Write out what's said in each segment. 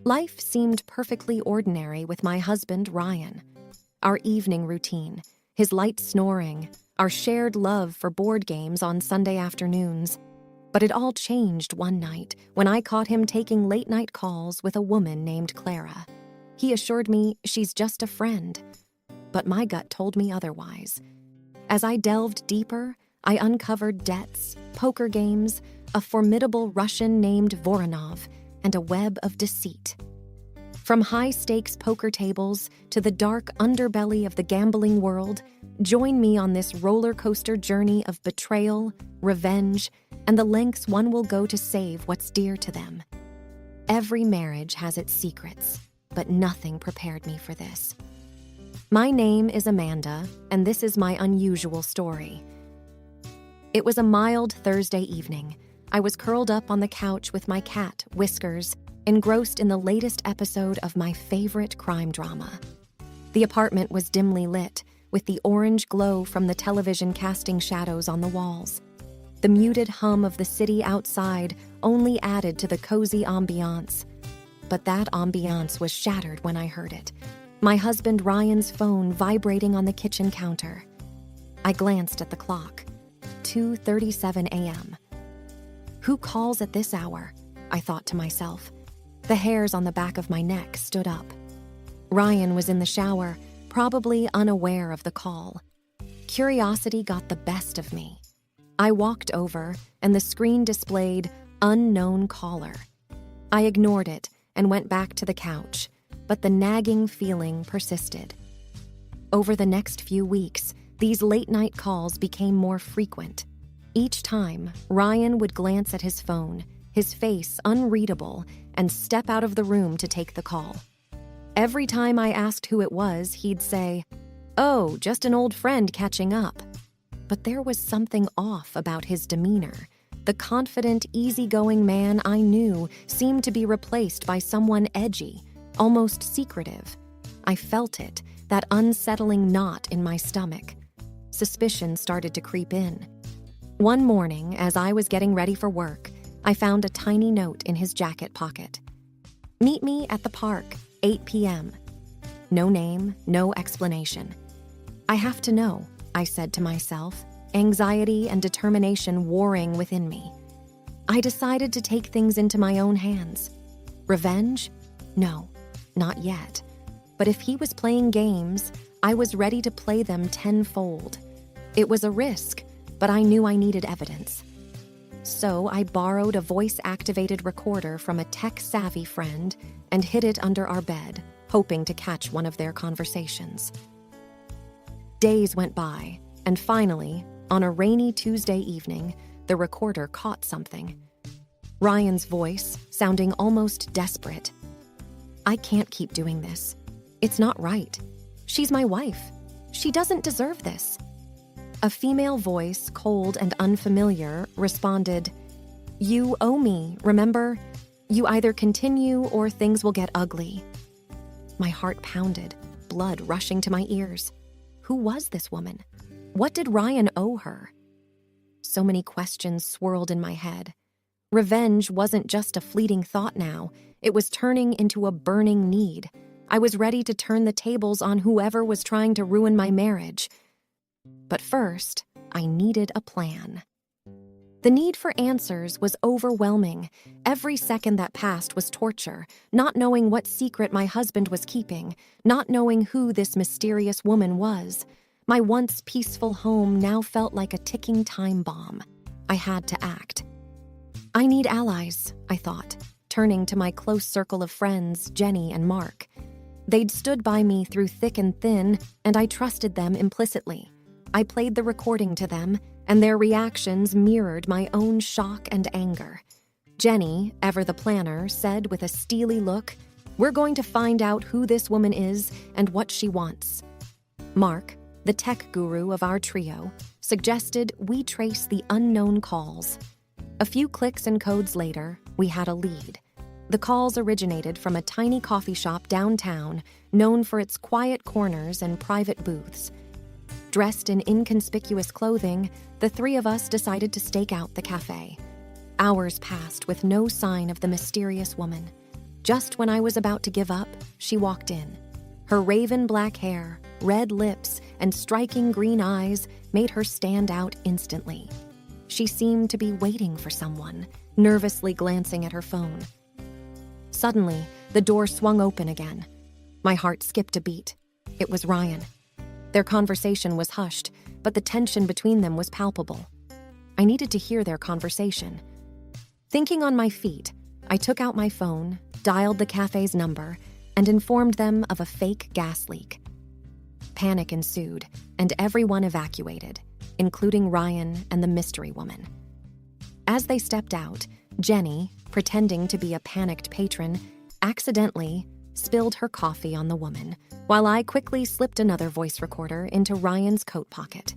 Life seemed perfectly ordinary with my husband, Ryan. Our evening routine, his light snoring, our shared love for board games on Sunday afternoons. But it all changed one night when I caught him taking late-night calls with a woman named Clara. He assured me she's just a friend, but my gut told me otherwise. As I delved deeper, I uncovered debts, poker games, a formidable Russian named Voronov, and a web of deceit. From high-stakes poker tables to the dark underbelly of the gambling world, join me on this roller coaster journey of betrayal, revenge, and the lengths one will go to save what's dear to them. Every marriage has its secrets, but nothing prepared me for this. My name is Amanda, and this is my unusual story. It was a mild Thursday evening. I was curled up on the couch with my cat, Whiskers, engrossed in the latest episode of my favorite crime drama. The apartment was dimly lit, with the orange glow from the television casting shadows on the walls. The muted hum of the city outside only added to the cozy ambiance. But that ambiance was shattered when I heard it. My husband Ryan's phone vibrating on the kitchen counter. I glanced at the clock. 2:37 a.m. Who calls at this hour? I thought to myself. The hairs on the back of my neck stood up. Ryan was in the shower, probably unaware of the call. Curiosity got the best of me. I walked over, and the screen displayed unknown caller. I ignored it and went back to the couch, but the nagging feeling persisted. Over the next few weeks, these late-night calls became more frequent. Each time, Ryan would glance at his phone, his face unreadable, and step out of the room to take the call. Every time I asked who it was, he'd say, "Oh, just an old friend catching up." But there was something off about his demeanor. The confident, easygoing man I knew seemed to be replaced by someone edgy, almost secretive. I felt it, that unsettling knot in my stomach. Suspicion started to creep in. One morning, as I was getting ready for work, I found a tiny note in his jacket pocket. "Meet me at the park, 8 p.m. No name, no explanation. I have to know, I said to myself, anxiety and determination warring within me. I decided to take things into my own hands. Revenge? No, not yet. But if he was playing games, I was ready to play them tenfold. It was a risk, but I knew I needed evidence. So I borrowed a voice-activated recorder from a tech-savvy friend and hid it under our bed, hoping to catch one of their conversations. Days went by, and finally, on a rainy Tuesday evening, the recorder caught something. Ryan's voice, sounding almost desperate. "I can't keep doing this. It's not right. She's my wife. She doesn't deserve this." A female voice, cold and unfamiliar, responded, "You owe me, remember? You either continue or things will get ugly." My heart pounded, blood rushing to my ears. Who was this woman? What did Ryan owe her? So many questions swirled in my head. Revenge wasn't just a fleeting thought now. It was turning into a burning need. I was ready to turn the tables on whoever was trying to ruin my marriage. But first, I needed a plan. The need for answers was overwhelming. Every second that passed was torture, not knowing what secret my husband was keeping, not knowing who this mysterious woman was. My once peaceful home now felt like a ticking time bomb. I had to act. I need allies, I thought, turning to my close circle of friends, Jenny and Mark. They'd stood by me through thick and thin, and I trusted them implicitly. I played the recording to them, and their reactions mirrored my own shock and anger. Jenny, ever the planner, said with a steely look, "We're going to find out who this woman is and what she wants." Mark, the tech guru of our trio, suggested we trace the unknown calls. A few clicks and codes later, we had a lead. The calls originated from a tiny coffee shop downtown, known for its quiet corners and private booths. Dressed in inconspicuous clothing, the three of us decided to stake out the cafe. Hours passed with no sign of the mysterious woman. Just when I was about to give up, she walked in. Her raven black hair, red lips, and striking green eyes made her stand out instantly. She seemed to be waiting for someone, nervously glancing at her phone. Suddenly, the door swung open again. My heart skipped a beat. It was Ryan. Their conversation was hushed, but the tension between them was palpable. I needed to hear their conversation. Thinking on my feet, I took out my phone, dialed the cafe's number, and informed them of a fake gas leak. Panic ensued, and everyone evacuated, including Ryan and the mystery woman. As they stepped out, Jenny, pretending to be a panicked patron, accidentally spilled her coffee on the woman, while I quickly slipped another voice recorder into Ryan's coat pocket.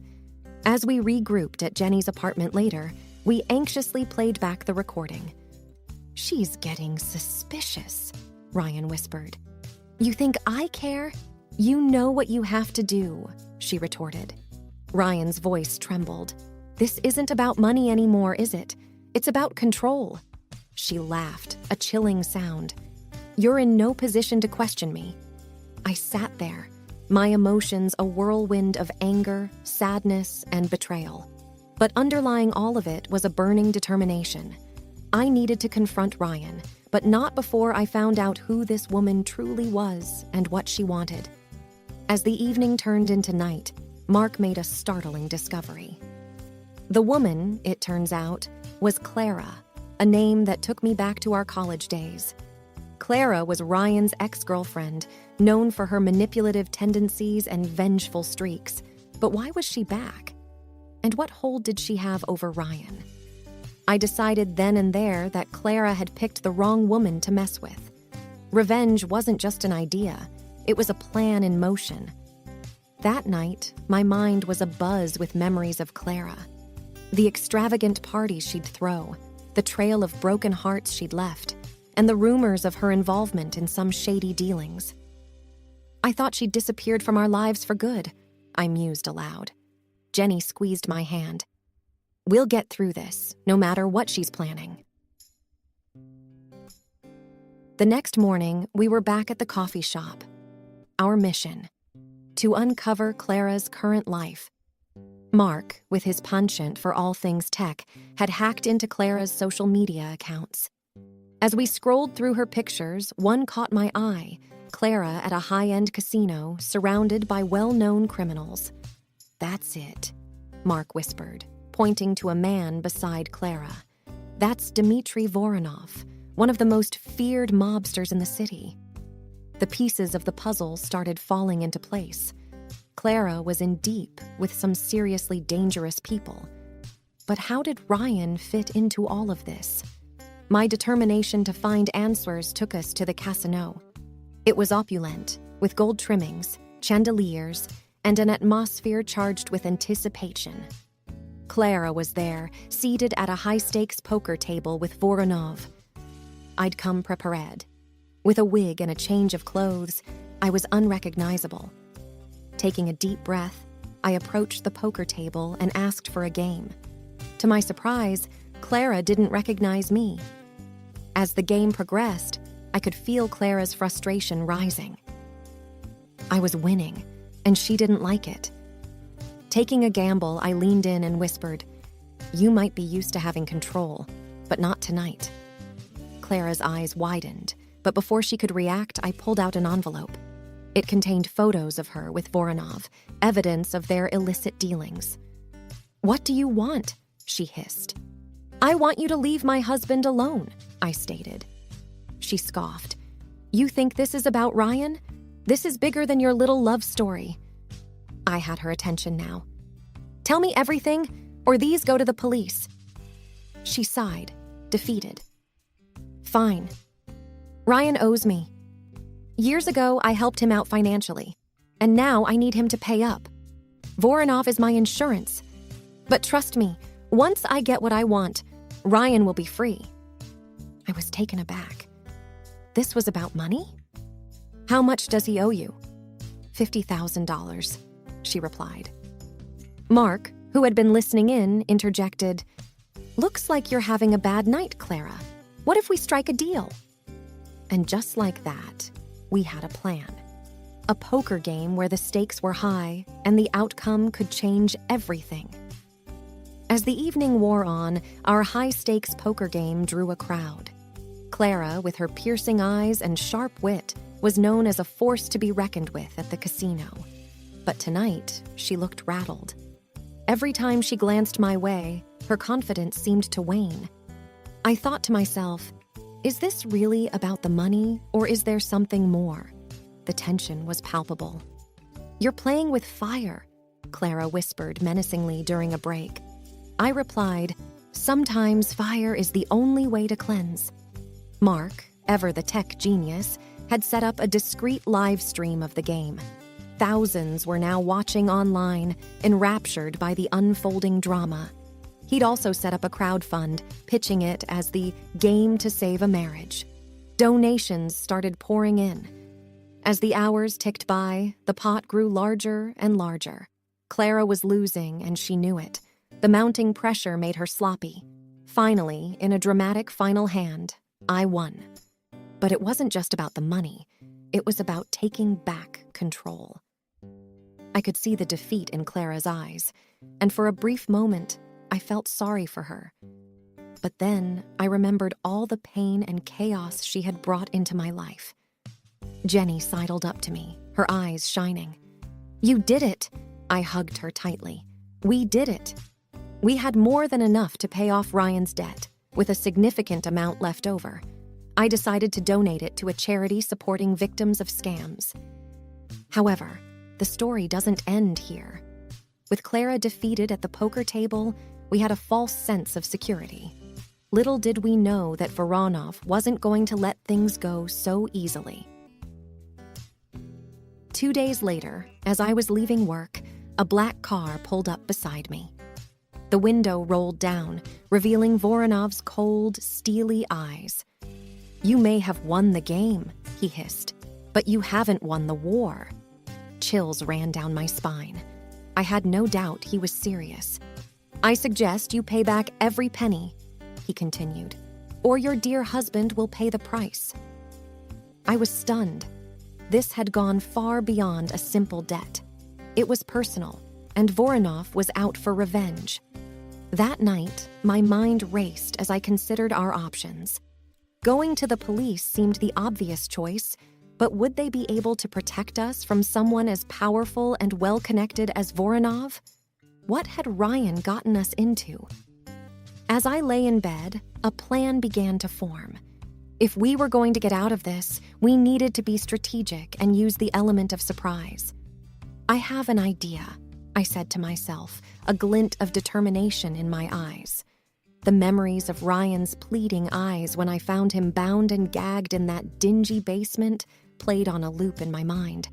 As we regrouped at Jenny's apartment later, we anxiously played back the recording. "She's getting suspicious," Ryan whispered. "You think I care? You know what you have to do," she retorted. Ryan's voice trembled. "This isn't about money anymore, is it? It's about control." She laughed, a chilling sound. "You're in no position to question me." I sat there, my emotions a whirlwind of anger, sadness, and betrayal. But underlying all of it was a burning determination. I needed to confront Ryan, but not before I found out who this woman truly was and what she wanted. As the evening turned into night, Mark made a startling discovery. The woman, it turns out, was Clara, a name that took me back to our college days. Clara was Ryan's ex-girlfriend, known for her manipulative tendencies and vengeful streaks. But why was she back? And what hold did she have over Ryan? I decided then and there that Clara had picked the wrong woman to mess with. Revenge wasn't just an idea, it was a plan in motion. That night, my mind was abuzz with memories of Clara. The extravagant parties she'd throw, the trail of broken hearts she'd left, and the rumors of her involvement in some shady dealings. I thought she'd disappeared from our lives for good, I mused aloud. Jenny squeezed my hand. "We'll get through this, no matter what she's planning." The next morning, we were back at the coffee shop. Our mission: to uncover Clara's current life. Mark, with his penchant for all things tech, had hacked into Clara's social media accounts. As we scrolled through her pictures, one caught my eye: Clara at a high-end casino, surrounded by well-known criminals. "That's it," Mark whispered, pointing to a man beside Clara. "That's Dmitry Voronov, one of the most feared mobsters in the city." The pieces of the puzzle started falling into place. Clara was in deep with some seriously dangerous people. But how did Ryan fit into all of this? My determination to find answers took us to the casino. It was opulent, with gold trimmings, chandeliers, and an atmosphere charged with anticipation. Clara was there, seated at a high-stakes poker table with Voronov. I'd come prepared. With a wig and a change of clothes, I was unrecognizable. Taking a deep breath, I approached the poker table and asked for a game. To my surprise, Clara didn't recognize me. As the game progressed, I could feel Clara's frustration rising. I was winning, and she didn't like it. Taking a gamble, I leaned in and whispered, "You might be used to having control, but not tonight." Clara's eyes widened, but before she could react, I pulled out an envelope. It contained photos of her with Voronov, evidence of their illicit dealings. "What do you want?" she hissed. "I want you to leave my husband alone," I stated. She scoffed. "You think this is about Ryan? This is bigger than your little love story." I had her attention now. "Tell me everything, or these go to the police." She sighed, defeated. "Fine. Ryan owes me. Years ago, I helped him out financially, and now I need him to pay up. Voronov is my insurance. But trust me, once I get what I want, Ryan will be free." I was taken aback. This was about money? "How much does he owe you?" $50,000, she replied. Mark, who had been listening in, interjected, "Looks like you're having a bad night, Clara. What if we strike a deal?" And just like that, we had a plan. A poker game where the stakes were high and the outcome could change everything. As the evening wore on, our high-stakes poker game drew a crowd. Clara, with her piercing eyes and sharp wit, was known as a force to be reckoned with at the casino. But tonight, she looked rattled. Every time she glanced my way, her confidence seemed to wane. I thought to myself, is this really about the money, or is there something more? The tension was palpable. "You're playing with fire," Clara whispered menacingly during a break. I replied, "Sometimes fire is the only way to cleanse." Mark, ever the tech genius, had set up a discreet live stream of the game. Thousands were now watching online, enraptured by the unfolding drama. He'd also set up a crowdfund, pitching it as the game to save a marriage. Donations started pouring in. As the hours ticked by, the pot grew larger and larger. Clara was losing, and she knew it. The mounting pressure made her sloppy. Finally, in a dramatic final hand, I won. But it wasn't just about the money. It was about taking back control. I could see the defeat in Clara's eyes, and for a brief moment, I felt sorry for her. But then I remembered all the pain and chaos she had brought into my life. Jenny sidled up to me, her eyes shining. "You did it!" I hugged her tightly. "We did it!" We had more than enough to pay off Ryan's debt, with a significant amount left over. I decided to donate it to a charity supporting victims of scams. However, the story doesn't end here. With Clara defeated at the poker table, we had a false sense of security. Little did we know that Voronov wasn't going to let things go so easily. 2 days later, as I was leaving work, a black car pulled up beside me. The window rolled down, revealing Voronov's cold, steely eyes. "You may have won the game," he hissed, "but you haven't won the war." Chills ran down my spine. I had no doubt he was serious. "I suggest you pay back every penny," he continued, "or your dear husband will pay the price." I was stunned. This had gone far beyond a simple debt. It was personal, and Voronov was out for revenge. That night, my mind raced as I considered our options. Going to the police seemed the obvious choice, but would they be able to protect us from someone as powerful and well-connected as Voronov? What had Ryan gotten us into? As I lay in bed, a plan began to form. If we were going to get out of this, we needed to be strategic and use the element of surprise. "I have an idea," I said to myself, a glint of determination in my eyes. The memories of Ryan's pleading eyes when I found him bound and gagged in that dingy basement played on a loop in my mind.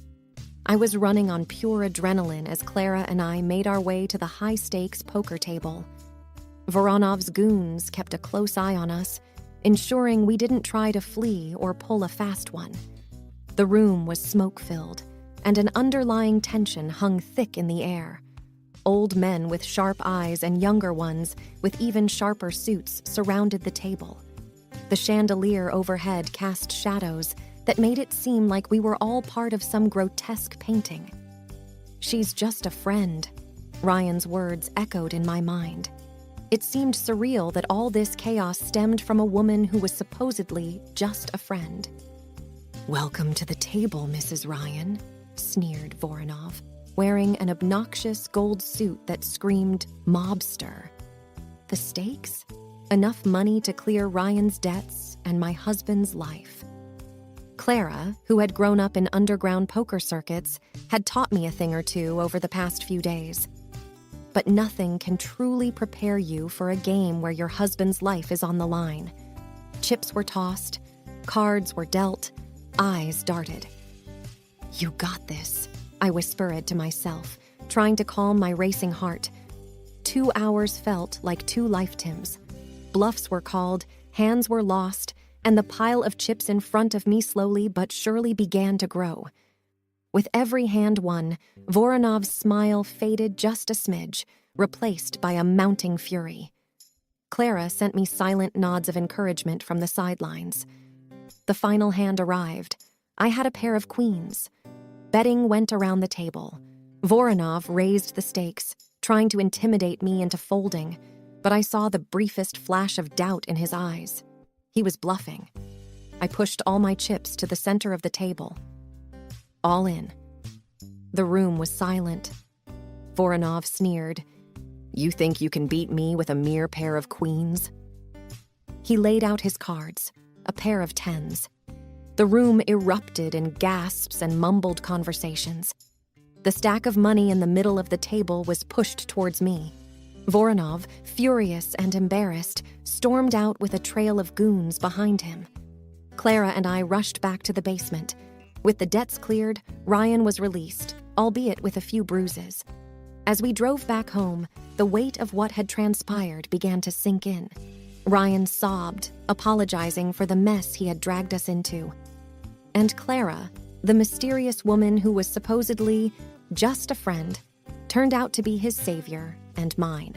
I was running on pure adrenaline as Clara and I made our way to the high-stakes poker table. Voronov's goons kept a close eye on us, ensuring we didn't try to flee or pull a fast one. The room was smoke-filled, and an underlying tension hung thick in the air. Old men with sharp eyes and younger ones with even sharper suits surrounded the table. The chandelier overhead cast shadows that made it seem like we were all part of some grotesque painting. "She's just a friend," Ryan's words echoed in my mind. It seemed surreal that all this chaos stemmed from a woman who was supposedly just a friend. "Welcome to the table, Mrs. Ryan," sneered Voronov, wearing an obnoxious gold suit that screamed mobster. The stakes? Enough money to clear Ryan's debts and my husband's life. Clara, who had grown up in underground poker circuits, had taught me a thing or two over the past few days. But nothing can truly prepare you for a game where your husband's life is on the line. Chips were tossed, cards were dealt, eyes darted. "You got this," I whispered to myself, trying to calm my racing heart. 2 hours felt like 2 lifetimes. Bluffs were called, hands were lost, and the pile of chips in front of me slowly but surely began to grow. With every hand won, Voronov's smile faded just a smidge, replaced by a mounting fury. Clara sent me silent nods of encouragement from the sidelines. The final hand arrived. I had a pair of queens. Betting went around the table. Voronov raised the stakes, trying to intimidate me into folding, but I saw the briefest flash of doubt in his eyes. He was bluffing. I pushed all my chips to the center of the table. All in. The room was silent. Voronov sneered. "You think you can beat me with a mere pair of queens?" He laid out his cards, a pair of tens. The room erupted in gasps and mumbled conversations. The stack of money in the middle of the table was pushed towards me. Voronov, furious and embarrassed, stormed out with a trail of goons behind him. Clara and I rushed back to the basement. With the debts cleared, Ryan was released, albeit with a few bruises. As we drove back home, the weight of what had transpired began to sink in. Ryan sobbed, apologizing for the mess he had dragged us into. And Clara, the mysterious woman who was supposedly just a friend, turned out to be his savior and mine.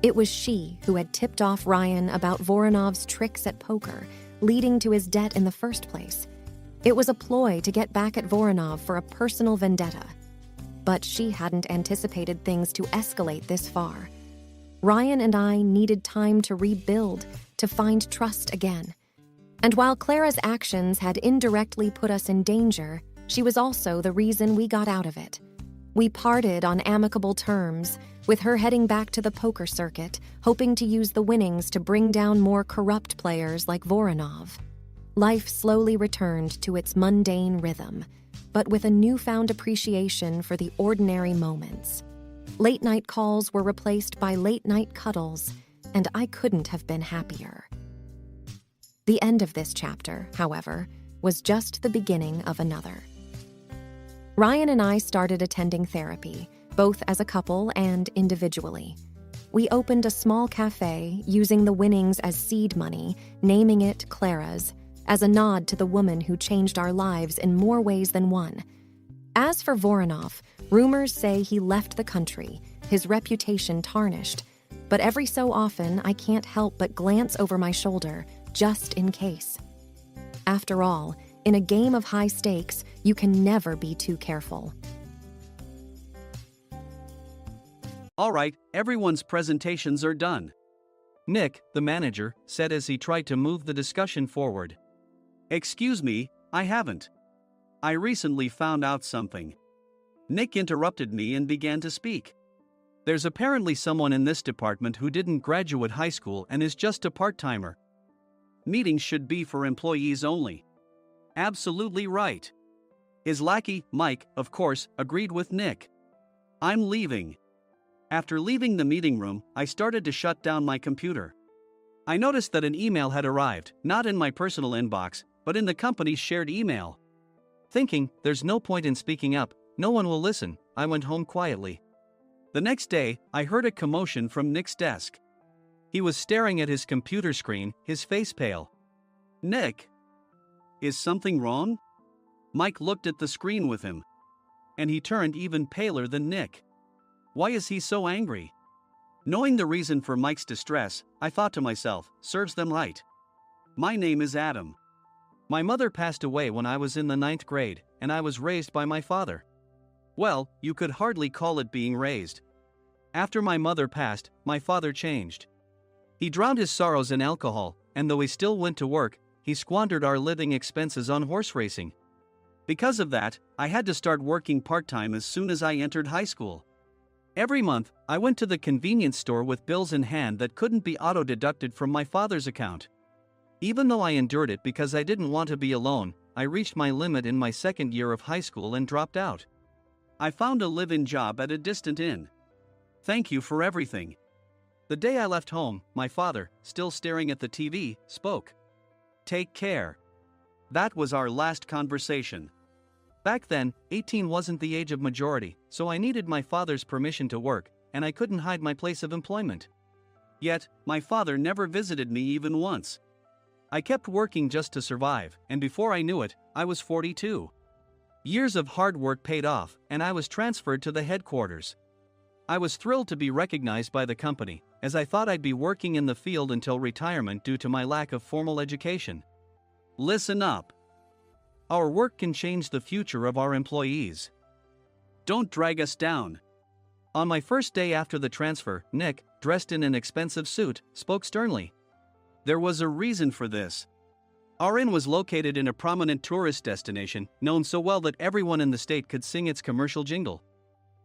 It was she who had tipped off Ryan about Voronov's tricks at poker, leading to his debt in the first place. It was a ploy to get back at Voronov for a personal vendetta. But she hadn't anticipated things to escalate this far. Ryan and I needed time to rebuild, to find trust again. And while Clara's actions had indirectly put us in danger, she was also the reason we got out of it. We parted on amicable terms, with her heading back to the poker circuit, hoping to use the winnings to bring down more corrupt players like Voronov. Life slowly returned to its mundane rhythm, but with a newfound appreciation for the ordinary moments. Late-night calls were replaced by late-night cuddles, and I couldn't have been happier. The end of this chapter, however, was just the beginning of another. Ryan and I started attending therapy, both as a couple and individually. We opened a small cafe using the winnings as seed money, naming it Clara's, as a nod to the woman who changed our lives in more ways than one. As for Voronov, rumors say he left the country, his reputation tarnished, but every so often I can't help but glance over my shoulder, just in case. After all, in a game of high stakes, you can never be too careful. All right, everyone's presentations are done. Nick, the manager, said as he tried to move the discussion forward. Excuse me, I haven't. I recently found out something. Nick interrupted me and began to speak. There's apparently someone in this department who didn't graduate high school and is just a part-timer. Meetings should be for employees only. Absolutely right. His lackey, Mike, of course, agreed with Nick. I'm leaving. After leaving the meeting room, I started to shut down my computer. I noticed that an email had arrived, not in my personal inbox, but in the company's shared email. Thinking, there's no point in speaking up, no one will listen, I went home quietly. The next day, I heard a commotion from Nick's desk. He was staring at his computer screen, his face pale. Nick! Is something wrong? Mike looked at the screen with him. And he turned even paler than Nick. Why is he so angry? Knowing the reason for Mike's distress, I thought to myself, serves them right. My name is Adam. My mother passed away when I was in the 9th grade, and I was raised by my father. Well, you could hardly call it being raised. After my mother passed, my father changed. He drowned his sorrows in alcohol, and though he still went to work, he squandered our living expenses on horse racing. Because of that, I had to start working part-time as soon as I entered high school. Every month, I went to the convenience store with bills in hand that couldn't be auto-deducted from my father's account. Even though I endured it because I didn't want to be alone, I reached my limit in my second year of high school and dropped out. I found a live-in job at a distant inn. Thank you for everything. The day I left home, my father, still staring at the TV, spoke. Take care. That was our last conversation. Back then, 18 wasn't the age of majority, so I needed my father's permission to work, and I couldn't hide my place of employment. Yet, my father never visited me even once. I kept working just to survive, and before I knew it, I was 42. Years of hard work paid off, and I was transferred to the headquarters. I was thrilled to be recognized by the company, as I thought I'd be working in the field until retirement due to my lack of formal education. Listen up. Our work can change the future of our employees. Don't drag us down. On my first day after the transfer, Nick, dressed in an expensive suit, spoke sternly. There was a reason for this. Our inn was located in a prominent tourist destination, known so well that everyone in the state could sing its commercial jingle.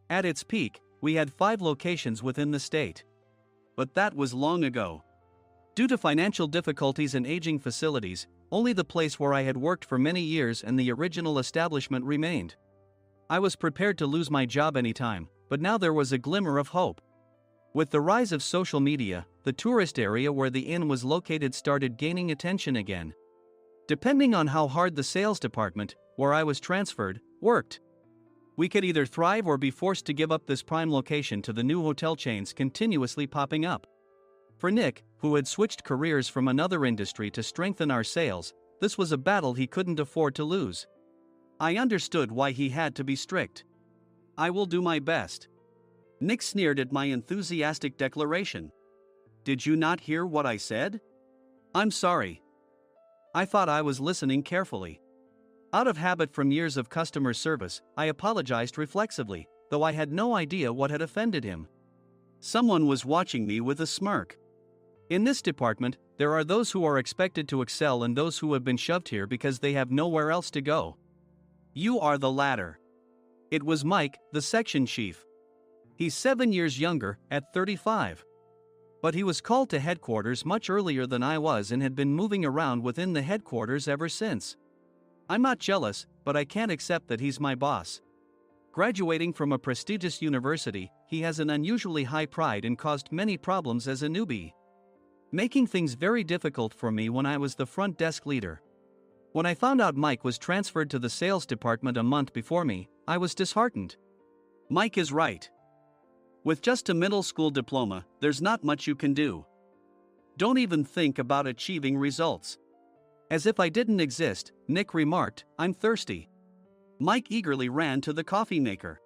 At its peak, we had 5 locations within the state. But that was long ago. Due to financial difficulties and aging facilities, only the place where I had worked for many years and the original establishment remained. I was prepared to lose my job anytime, but now there was a glimmer of hope. With the rise of social media, the tourist area where the inn was located started gaining attention again. Depending on how hard the sales department, where I was transferred, worked, we could either thrive or be forced to give up this prime location to the new hotel chains continuously popping up. For Nick, who had switched careers from another industry to strengthen our sales, this was a battle he couldn't afford to lose. I understood why he had to be strict. I will do my best. Nick sneered at my enthusiastic declaration. Did you not hear what I said? I'm sorry. I thought I was listening carefully. Out of habit from years of customer service, I apologized reflexively, though I had no idea what had offended him. Someone was watching me with a smirk. In this department, there are those who are expected to excel and those who have been shoved here because they have nowhere else to go. You are the latter. It was Mike, the section chief. He's 7 years younger, at 35. But he was called to headquarters much earlier than I was and had been moving around within the headquarters ever since. I'm not jealous, but I can't accept that he's my boss. Graduating from a prestigious university, he has an unusually high pride and caused many problems as a newbie, making things very difficult for me when I was the front desk leader. When I found out Mike was transferred to the sales department a month before me, I was disheartened. Mike is right. With just a middle school diploma, there's not much you can do. Don't even think about achieving results. As if I didn't exist, Nick remarked, I'm thirsty. Mike eagerly ran to the coffee maker.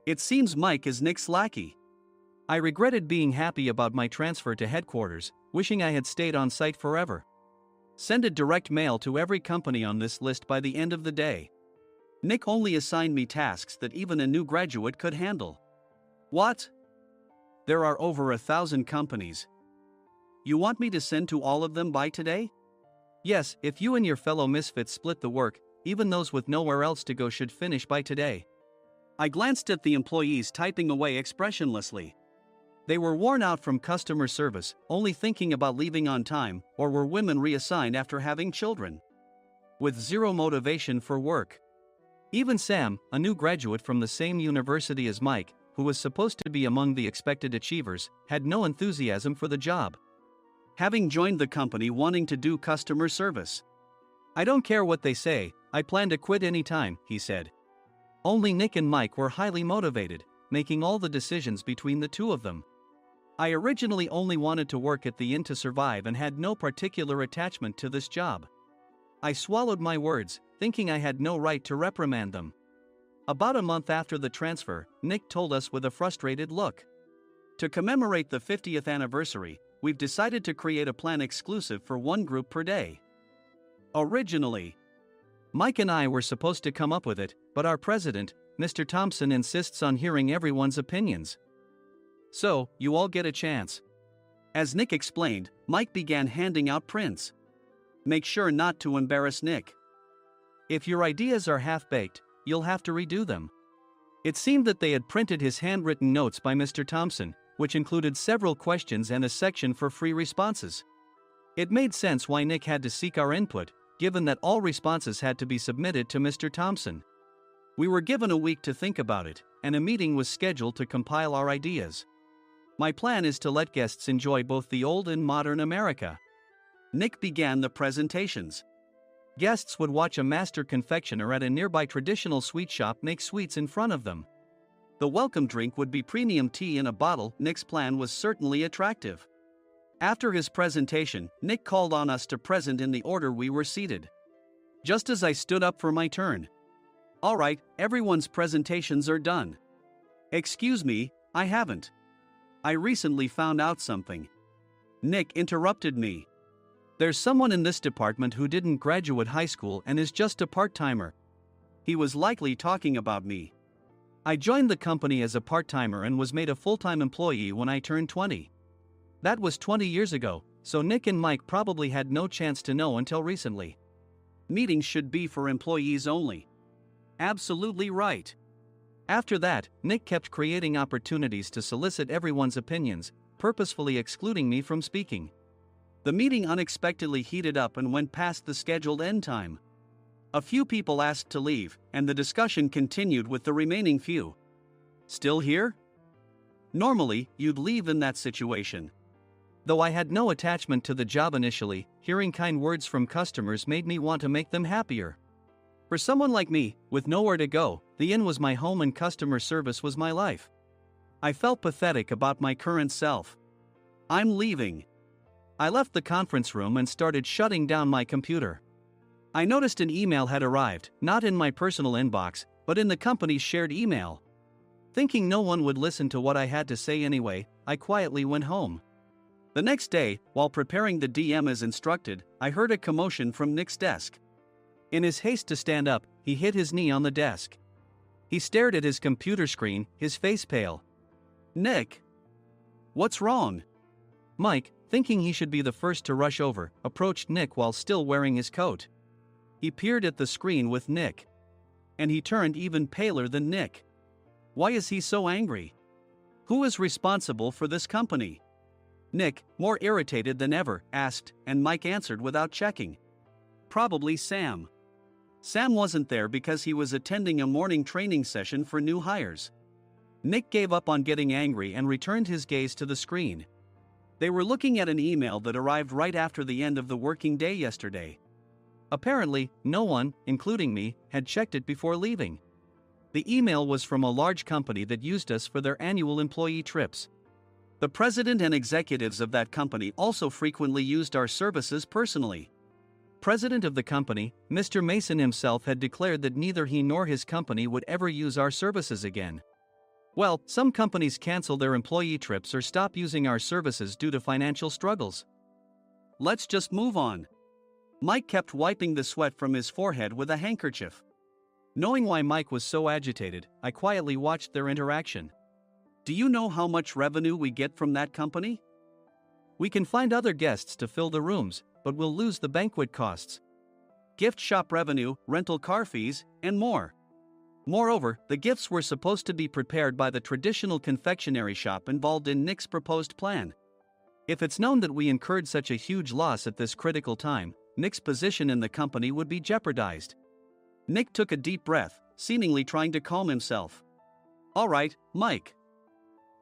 It seems Mike is Nick's lackey. I regretted being happy about my transfer to headquarters, wishing I had stayed on site forever. Send a direct mail to every company on this list by the end of the day. Nick only assigned me tasks that even a new graduate could handle. What? There are over 1,000 companies. You want me to send to all of them by today? Yes, if you and your fellow misfits split the work, even those with nowhere else to go should finish by today. I glanced at the employees typing away expressionlessly. They were worn out from customer service, only thinking about leaving on time, or were women reassigned after having children, with zero motivation for work. Even Sam, a new graduate from the same university as Mike, who was supposed to be among the expected achievers, had no enthusiasm for the job, having joined the company wanting to do customer service. I don't care what they say, I plan to quit anytime, he said. Only Nick and Mike were highly motivated, making all the decisions between the two of them. I originally only wanted to work at the inn to survive and had no particular attachment to this job. I swallowed my words, thinking I had no right to reprimand them. About a month after the transfer, Nick told us with a frustrated look. To commemorate the 50th anniversary, we've decided to create a plan exclusive for one group per day. Originally, Mike and I were supposed to come up with it, but our president, Mr. Thompson, insists on hearing everyone's opinions. So, you all get a chance. As Nick explained, Mike began handing out prints. Make sure not to embarrass Nick. If your ideas are half-baked, you'll have to redo them. It seemed that they had printed his handwritten notes by Mr. Thompson, which included several questions and a section for free responses. It made sense why Nick had to seek our input, given that all responses had to be submitted to Mr. Thompson. We were given a week to think about it, and a meeting was scheduled to compile our ideas. My plan is to let guests enjoy both the old and modern America. Nick began the presentations. Guests would watch a master confectioner at a nearby traditional sweet shop make sweets in front of them. The welcome drink would be premium tea in a bottle. Nick's plan was certainly attractive. After his presentation, Nick called on us to present in the order we were seated. Just as I stood up for my turn. All right, everyone's presentations are done. Excuse me, I haven't. I recently found out something. Nick interrupted me. There's someone in this department who didn't graduate high school and is just a part-timer. He was likely talking about me. I joined the company as a part-timer and was made a full-time employee when I turned 20. That was 20 years ago, so Nick and Mike probably had no chance to know until recently. Meetings should be for employees only. Absolutely right. After that, Nick kept creating opportunities to solicit everyone's opinions, purposefully excluding me from speaking. The meeting unexpectedly heated up and went past the scheduled end time. A few people asked to leave, and the discussion continued with the remaining few. Still here? Normally, you'd leave in that situation. Though I had no attachment to the job initially, hearing kind words from customers made me want to make them happier. For someone like me, with nowhere to go, the inn was my home and customer service was my life. I felt pathetic about my current self. I'm leaving. I left the conference room and started shutting down my computer. I noticed an email had arrived, not in my personal inbox, but in the company's shared email. Thinking no one would listen to what I had to say anyway, I quietly went home. The next day, while preparing the DM as instructed, I heard a commotion from Nick's desk. In his haste to stand up, he hit his knee on the desk. He stared at his computer screen, his face pale. Nick! What's wrong? Mike, thinking he should be the first to rush over, approached Nick while still wearing his coat. He peered at the screen with Nick. And he turned even paler than Nick. Why is he so angry? Who is responsible for this company? Nick, more irritated than ever, asked, and Mike answered without checking. Probably Sam. Sam wasn't there because he was attending a morning training session for new hires. Nick gave up on getting angry and returned his gaze to the screen. They were looking at an email that arrived right after the end of the working day yesterday. Apparently, no one, including me, had checked it before leaving. The email was from a large company that used us for their annual employee trips. The president and executives of that company also frequently used our services personally. President of the company, Mr. Mason himself had declared that neither he nor his company would ever use our services again. Well, some companies cancel their employee trips or stop using our services due to financial struggles. Let's just move on. Mike kept wiping the sweat from his forehead with a handkerchief. Knowing why Mike was so agitated, I quietly watched their interaction. Do you know how much revenue we get from that company? We can find other guests to fill the rooms, but we'll lose the banquet costs, gift shop revenue, rental car fees, and more. Moreover, the gifts were supposed to be prepared by the traditional confectionery shop involved in Nick's proposed plan. If it's known that we incurred such a huge loss at this critical time, Nick's position in the company would be jeopardized. Nick took a deep breath, seemingly trying to calm himself. All right, Mike.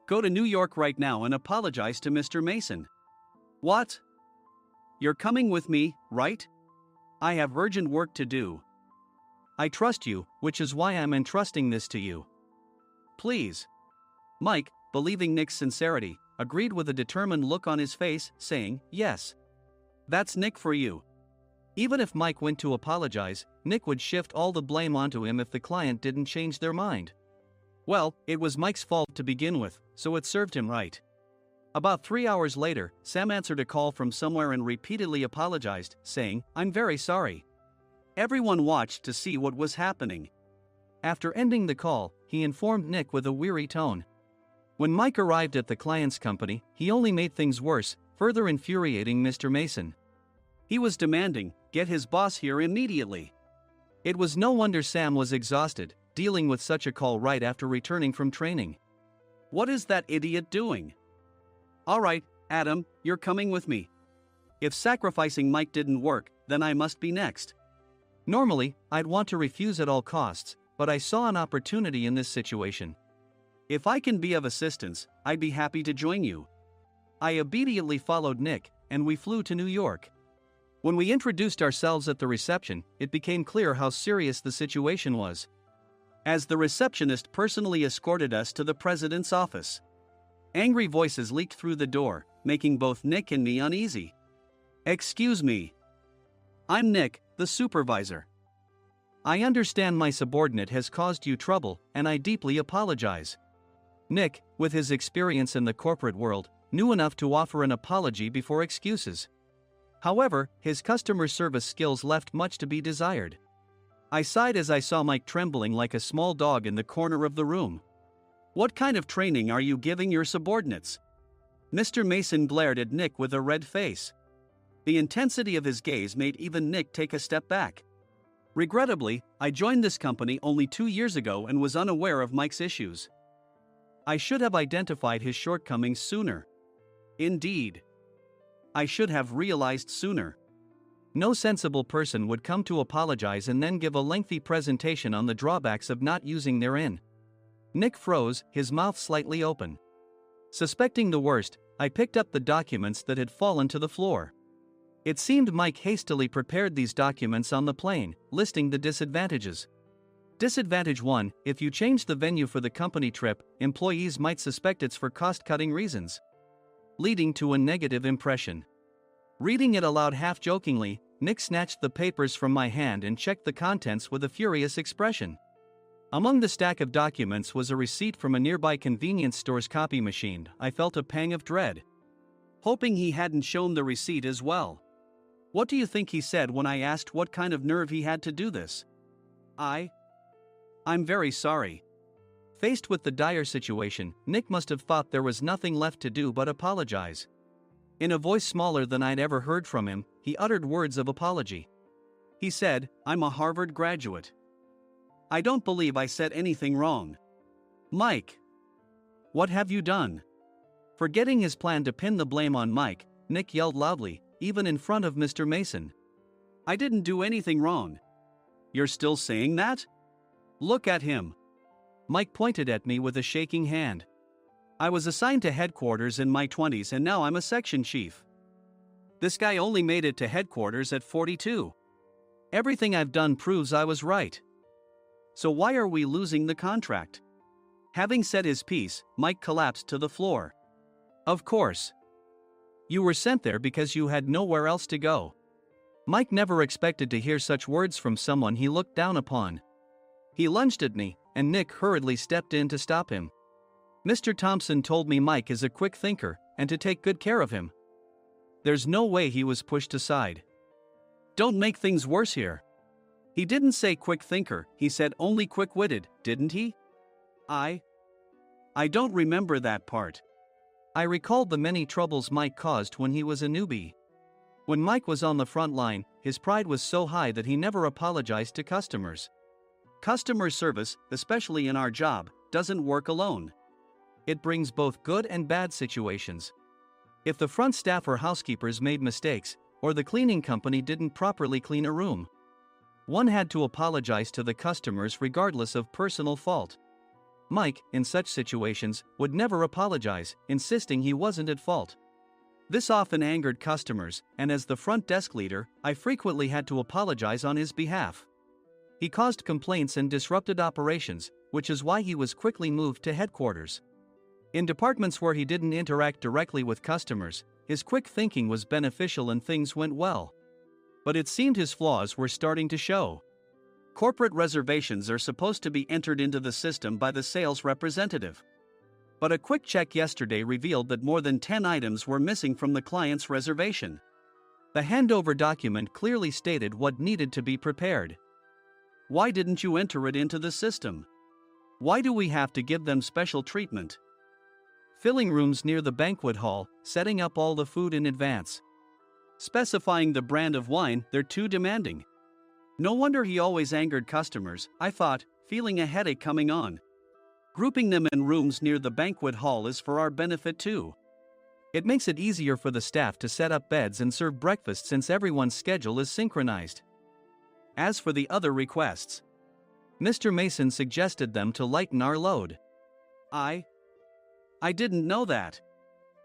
Go to New York right now and apologize to Mr. Mason. What? You're coming with me, right? I have urgent work to do. I trust you, which is why I'm entrusting this to you. Please. Mike, believing Nick's sincerity, agreed with a determined look on his face, saying, yes. That's Nick for you. Even if Mike went to apologize, Nick would shift all the blame onto him if the client didn't change their mind. Well, it was Mike's fault to begin with, so it served him right. About 3 hours later, Sam answered a call from somewhere and repeatedly apologized, saying, I'm very sorry. Everyone watched to see what was happening. After ending the call, he informed Nick with a weary tone. When Mike arrived at the client's company, he only made things worse, further infuriating Mr. Mason. He was demanding, get his boss here immediately. It was no wonder Sam was exhausted, dealing with such a call right after returning from training. What is that idiot doing? All right, Adam, you're coming with me. If sacrificing Mike didn't work, then I must be next. Normally, I'd want to refuse at all costs, but I saw an opportunity in this situation. If I can be of assistance, I'd be happy to join you. I immediately followed Nick, and we flew to New York. When we introduced ourselves at the reception, it became clear how serious the situation was. As the receptionist personally escorted us to the president's office. Angry voices leaked through the door, making both Nick and me uneasy. Excuse me. I'm Nick, the supervisor. I understand my subordinate has caused you trouble, and I deeply apologize. Nick, with his experience in the corporate world, knew enough to offer an apology before excuses. However, his customer service skills left much to be desired. I sighed as I saw Mike trembling like a small dog in the corner of the room. "What kind of training are you giving your subordinates?" Mr. Mason glared at Nick with a red face. The intensity of his gaze made even Nick take a step back. Regrettably, I joined this company only 2 years ago and was unaware of Mike's issues. I should have identified his shortcomings sooner. Indeed. I should have realized sooner. No sensible person would come to apologize and then give a lengthy presentation on the drawbacks of not using their in. Nick froze, his mouth slightly open. Suspecting the worst, I picked up the documents that had fallen to the floor. It seemed Mike hastily prepared these documents on the plane, listing the disadvantages. Disadvantage 1: if you change the venue for the company trip, employees might suspect it's for cost-cutting reasons, leading to a negative impression. Reading it aloud half-jokingly, Nick snatched the papers from my hand and checked the contents with a furious expression. Among the stack of documents was a receipt from a nearby convenience store's copy machine. I felt a pang of dread, hoping he hadn't shown the receipt as well. What do you think he said when I asked what kind of nerve he had to do this? I'm very sorry. Faced with the dire situation, Nick must have thought there was nothing left to do but apologize. In a voice smaller than I'd ever heard from him, he uttered words of apology. He said, "I'm a Harvard graduate. I don't believe I said anything wrong." "Mike, what have you done?" Forgetting his plan to pin the blame on Mike, Nick yelled loudly, even in front of Mr. Mason. "I didn't do anything wrong." "You're still saying that? Look at him." Mike pointed at me with a shaking hand. "I was assigned to headquarters in my 20s and now I'm a section chief. This guy only made it to headquarters at 42. Everything I've done proves I was right. So why are we losing the contract?" Having said his piece, Mike collapsed to the floor. "Of course. You were sent there because you had nowhere else to go." Mike never expected to hear such words from someone he looked down upon. He lunged at me, and Nick hurriedly stepped in to stop him. "Mr. Thompson told me Mike is a quick thinker, and to take good care of him." There's no way he was pushed aside. "Don't make things worse here. He didn't say quick thinker, he said only quick-witted, didn't he?" I don't remember that part." I recalled the many troubles Mike caused when he was a newbie. When Mike was on the front line, his pride was so high that he never apologized to customers. Customer service, especially in our job, doesn't work alone. It brings both good and bad situations. If the front staff or housekeepers made mistakes, or the cleaning company didn't properly clean a room, one had to apologize to the customers regardless of personal fault. Mike, in such situations, would never apologize, insisting he wasn't at fault. This often angered customers, and as the front desk leader, I frequently had to apologize on his behalf. He caused complaints and disrupted operations, which is why he was quickly moved to headquarters. In departments where he didn't interact directly with customers, his quick thinking was beneficial and things went well. But it seemed his flaws were starting to show. Corporate reservations are supposed to be entered into the system by the sales representative. But a quick check yesterday revealed that more than 10 items were missing from the client's reservation. The handover document clearly stated what needed to be prepared. Why didn't you enter it into the system? Why do we have to give them special treatment? Filling rooms near the banquet hall, setting up all the food in advance. Specifying the brand of wine, they're too demanding. No wonder he always angered customers, I thought, feeling a headache coming on. Grouping them in rooms near the banquet hall is for our benefit too. It makes it easier for the staff to set up beds and serve breakfast since everyone's schedule is synchronized. As for the other requests, Mr. Mason suggested them to lighten our load. I didn't know that.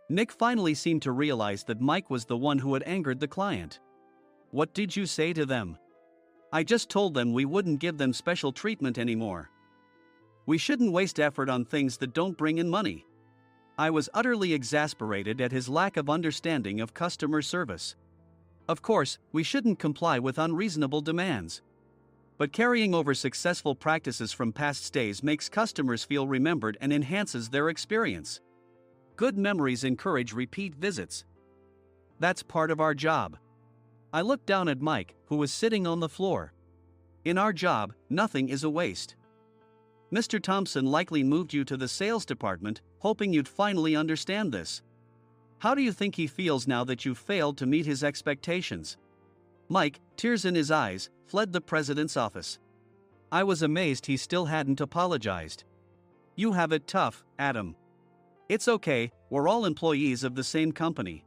Nick finally seemed to realize that Mike was the one who had angered the client. What did you say to them? I just told them we wouldn't give them special treatment anymore. We shouldn't waste effort on things that don't bring in money. I was utterly exasperated at his lack of understanding of customer service. Of course, we shouldn't comply with unreasonable demands. But carrying over successful practices from past stays makes customers feel remembered and enhances their experience. Good memories encourage repeat visits. That's part of our job. I looked down at Mike, who was sitting on the floor. In our job, nothing is a waste. Mr. Thompson likely moved you to the sales department, hoping you'd finally understand this. How do you think he feels now that you failed to meet his expectations? Mike, tears in his eyes, fled the president's office. I was amazed he still hadn't apologized. You have it tough, Adam. It's okay, we're all employees of the same company.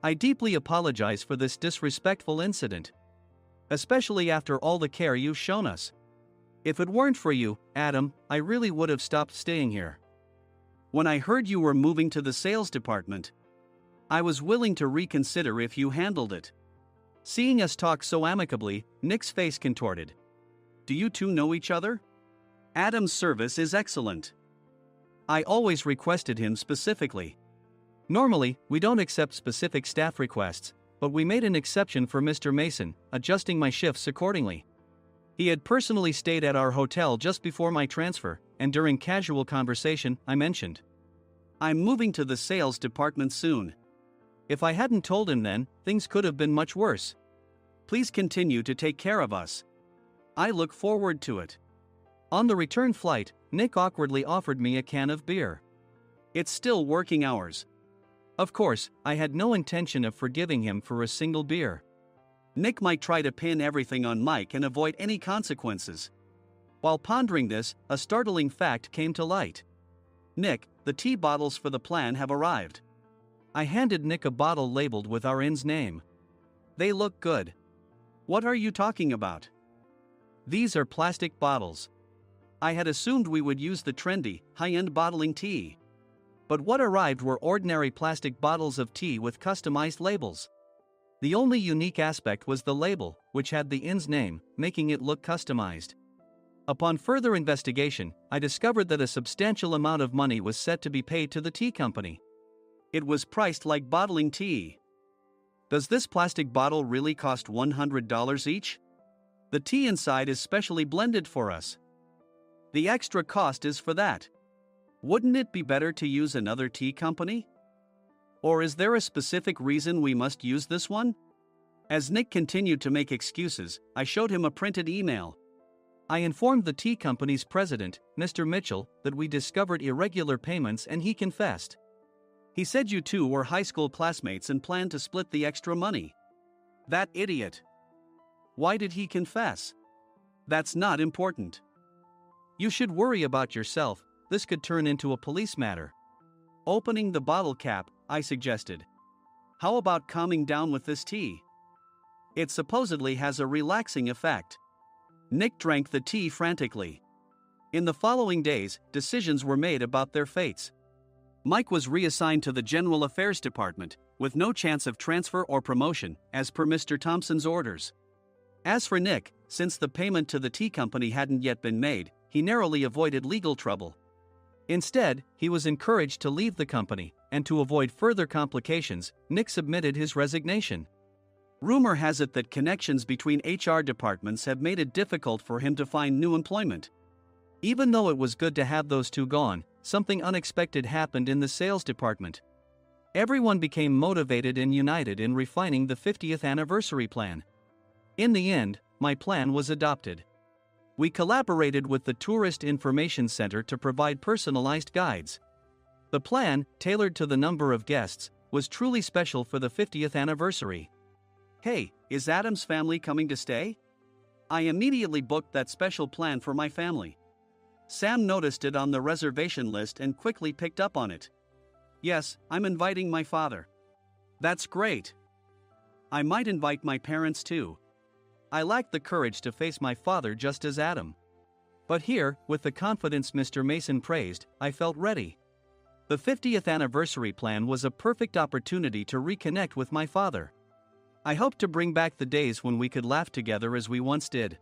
I deeply apologize for this disrespectful incident. Especially after all the care you've shown us. If it weren't for you, Adam, I really would have stopped staying here. When I heard you were moving to the sales department, I was willing to reconsider if you handled it. Seeing us talk so amicably, Nick's face contorted. Do you two know each other? Adam's service is excellent. I always requested him specifically. Normally, we don't accept specific staff requests, but we made an exception for Mr. Mason, adjusting my shifts accordingly. He had personally stayed at our hotel just before my transfer, and during casual conversation, I mentioned, I'm moving to the sales department soon. If I hadn't told him then, things could have been much worse. Please continue to take care of us. I look forward to it. On the return flight, Nick awkwardly offered me a can of beer. It's still working hours. Of course, I had no intention of forgiving him for a single beer. Nick might try to pin everything on Mike and avoid any consequences. While pondering this, a startling fact came to light. Nick, the tea bottles for the plan have arrived. I handed Nick a bottle labeled with our inn's name. They look good. What are you talking about? These are plastic bottles. I had assumed we would use the trendy, high-end bottling tea. But what arrived were ordinary plastic bottles of tea with customized labels. The only unique aspect was the label, which had the inn's name, making it look customized. Upon further investigation, I discovered that a substantial amount of money was set to be paid to the tea company. It was priced like bottling tea. Does this plastic bottle really cost $100 each? The tea inside is specially blended for us. The extra cost is for that. Wouldn't it be better to use another tea company? Or is there a specific reason we must use this one? As Nick continued to make excuses, I showed him a printed email. I informed the tea company's president, Mr. Mitchell, that we discovered irregular payments and he confessed. He said you two were high school classmates and planned to split the extra money. That idiot. Why did he confess? That's not important. You should worry about yourself, this could turn into a police matter. Opening the bottle cap, I suggested. How about calming down with this tea? It supposedly has a relaxing effect. Nick drank the tea frantically. In the following days, decisions were made about their fates. Mike was reassigned to the General Affairs Department, with no chance of transfer or promotion, as per Mr. Thompson's orders. As for Nick, since the payment to the tea company hadn't yet been made, he narrowly avoided legal trouble. Instead, he was encouraged to leave the company, and to avoid further complications, Nick submitted his resignation. Rumor has it that connections between HR departments have made it difficult for him to find new employment. Even though it was good to have those two gone, something unexpected happened in the sales department. Everyone became motivated and united in refining the 50th anniversary plan. In the end, my plan was adopted. We collaborated with the Tourist Information Center to provide personalized guides. The plan, tailored to the number of guests, was truly special for the 50th anniversary. Hey, is Adam's family coming to stay? I immediately booked that special plan for my family. Sam noticed it on the reservation list and quickly picked up on it. Yes, I'm inviting my father. That's great. I might invite my parents too. I lacked the courage to face my father just as Adam. But here, with the confidence Mr. Mason praised, I felt ready. The 50th anniversary plan was a perfect opportunity to reconnect with my father. I hoped to bring back the days when we could laugh together as we once did.